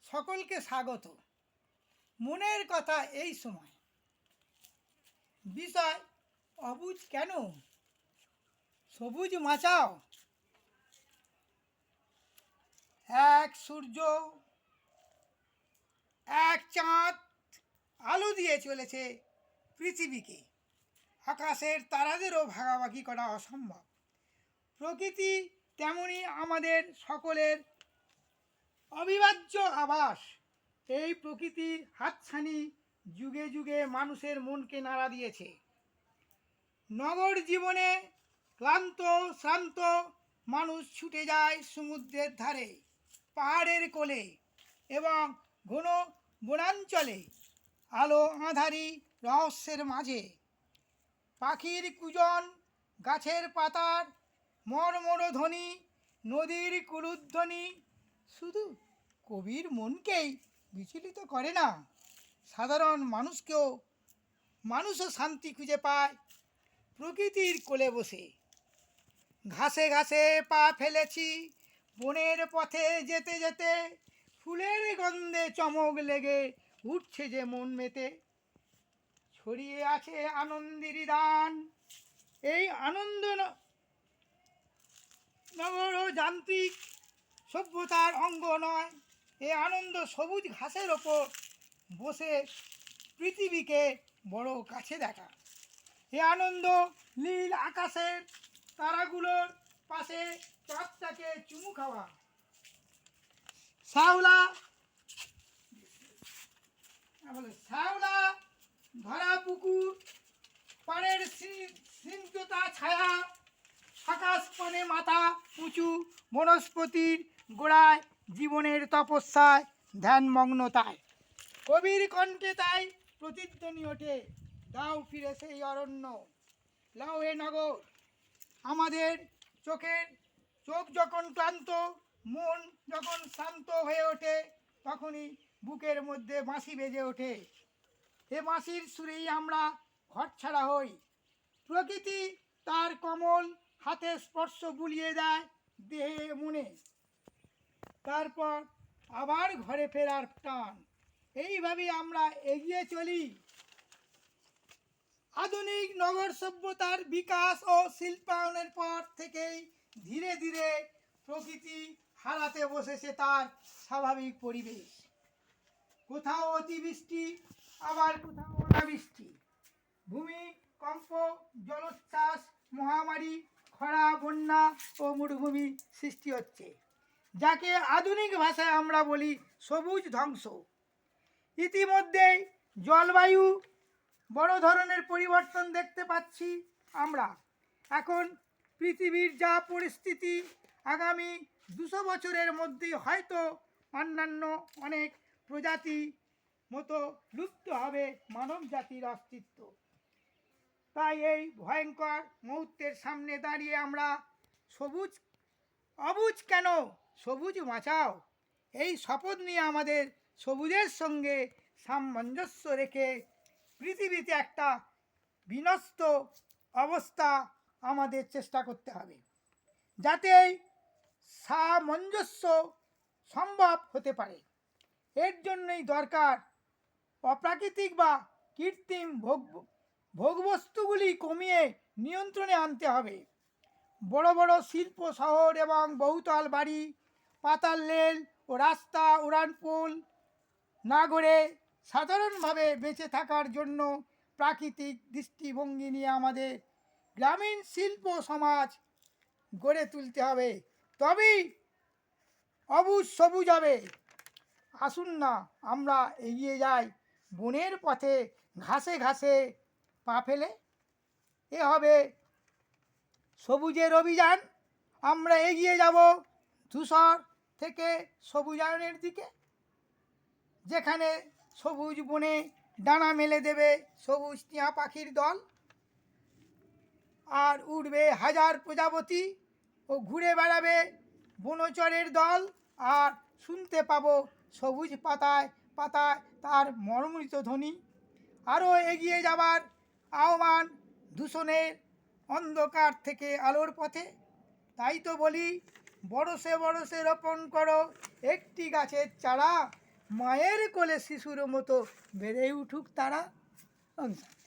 সকলকে স্বাগত। মনের কথা এই সময় বিষয় অবুঝ কেন, সবুজ বাঁচাও। এক সূর্য, এক চাঁদ আলো দিয়ে চলেছে পৃথিবীকে। আকাশের তারাদেরও ভাগাভাগি করা অসম্ভব। প্রকৃতি তেমনি আমাদের সকলের অবিভাজ্য আবাস। এই প্রকৃতির হাতছানি যুগে যুগে মানুষের মনকে নাড়া দিয়েছে। নগর জীবনে ক্লান্ত শ্রান্ত মানুষ ছুটে যায় সমুদ্রের ধারে, পাহাড়ের কোলে এবং ঘন বনাঞ্চলে, আলো আঁধারি রহস্যের মাঝে। পাখির কুজন, গাছের পাতার মর্মর ধ্বনি, নদীর কুলুধ্বনি শুধু কবির মনকেই বিচলিত করে না, সাধারণ মানুষও শান্তি খুঁজে পায় প্রকৃতির কোলে বসে। ঘাসে ঘাসে পা ফেলেছি বনের পথে যেতে যেতে, ফুলের গন্ধে চমক লেগে উঠছে যে মন মেতে। ছড়িয়ে আছে আনন্দের দান, এই আনন্দ নগর ও যান্ত্রিক সভ্যতার অঙ্গ নয়। এই আনন্দ সবুজ ঘাসের ওপর বসে পৃথিবীকে বড় কাছে দেখা। এই আনন্দ নীল আকাশের তারাগুলোর পাশে চাঁদটাকে চুমু খাওয়া। শ্যাওলা ধরা পুকুর পাড়ের স্নিগ্ধতা ছায়া, আকাশ পানে মাথা উঁচু বনস্পতির গোড়ায় জীবনের তপস্যায় ধ্যানমগ্নতায়। কবির কণ্ঠে তাই প্রতিধ্বনি ওঠে, দাও ফিরে সেই অরণ্য, লাও এ নগর। আমাদের চোখ যখন ক্লান্ত, মন যখন শান্ত হয়ে ওঠে, তখনই বুকের মধ্যে বাঁশি বেজে ওঠে। এ বাঁশির সুরেই আমরা ঘরছাড়া হই। প্রকৃতি তার কমল হাতে স্পর্শ বুলিয়ে দেয় দেহে মনে, তারপর আবার ঘরে ফেরার টান। এইভাবেই আমরা এগিয়ে চলি। আধুনিক নগর সভ্যতার বিকাশ ও শিল্পায়নের পর থেকেই ধীরে ধীরে প্রকৃতি হারাতে বসেছে তার স্বাভাবিক পরিবেশ। কোথাও অতিবৃষ্টি, আবার কোথাও অনাবৃষ্টি, ভূমিকম্প, জলোচ্ছ্বাস, মহামারী, খরা, বন্যা ও মরুভূমি সৃষ্টি হচ্ছে, যাকে আধুনিক ভাষায় আমরা বলি সবুজ ধ্বংস। ইতিমধ্যেই জলবায়ু বড় ধরনের পরিবর্তন দেখতে পাচ্ছি আমরা। এখন পৃথিবীর যা পরিস্থিতি, আগামী 200 বছরের মধ্যেই হয়তো অন্যান্য অনেক প্রজাতি মতো লুপ্ত হবে মানব জাতির অস্তিত্ব। তাই এই ভয়ঙ্কর মুহূর্তের সামনে দাঁড়িয়ে আমরা অবুঝ কেন, সবুজ বাঁচাও, এই শপথ নিয়ে আমাদের সবুজের সঙ্গে সামঞ্জস্য রেখে পৃথিবীতে একটা বিনষ্ট অবস্থা আমাদের চেষ্টা করতে হবে, যাতে এই সামঞ্জস্য সম্ভব হতে পারে। এর জন্যই দরকার অপ্রাকৃতিক বা কৃত্রিম ভোগবস্তুগুলি কমিয়ে নিয়ন্ত্রণে আনতে হবে। বড় বড় শিল্প শহর এবং বহুতল বাড়ি, পাতাল রেল ও রাস্তা, উড়ানপুল না গড়ে সাধারণভাবে বেঁচে থাকার জন্য প্রাকৃতিক দৃষ্টিভঙ্গি নিয়ে আমাদের গ্রামীণ শিল্প সমাজ গড়ে তুলতে হবে, তবেই অবুঝ সবুজ হবে। আসুন না আমরা এগিয়ে যাই বনের পথে, ঘাসে ঘাসে পা ফেলে। এ হবে সবুজের অভিযান। আমরা এগিয়ে যাব ধূসর থেকে সবুজায়নের দিকে, যেখানে সবুজ বনে ডানা মেলে দেবে সবুজ টিয়া পাখির দল, আর উড়বে হাজার প্রজাপতি ও ঘুরে বেড়াবে বনচরের দল, আর শুনতে পাবো সবুজ পাতায় পাতায় তার মর্মরিত ধ্বনি। আরও এগিয়ে যাবার আহ্বান দূষণের অন্ধকার থেকে আলোর পথে। তাই তো বলি, বরষে বরষে রোপণ করো একটি গাছের চারা, মায়ের কোলে শিশুর মতো বেড়ে উঠুক তারা। সংসার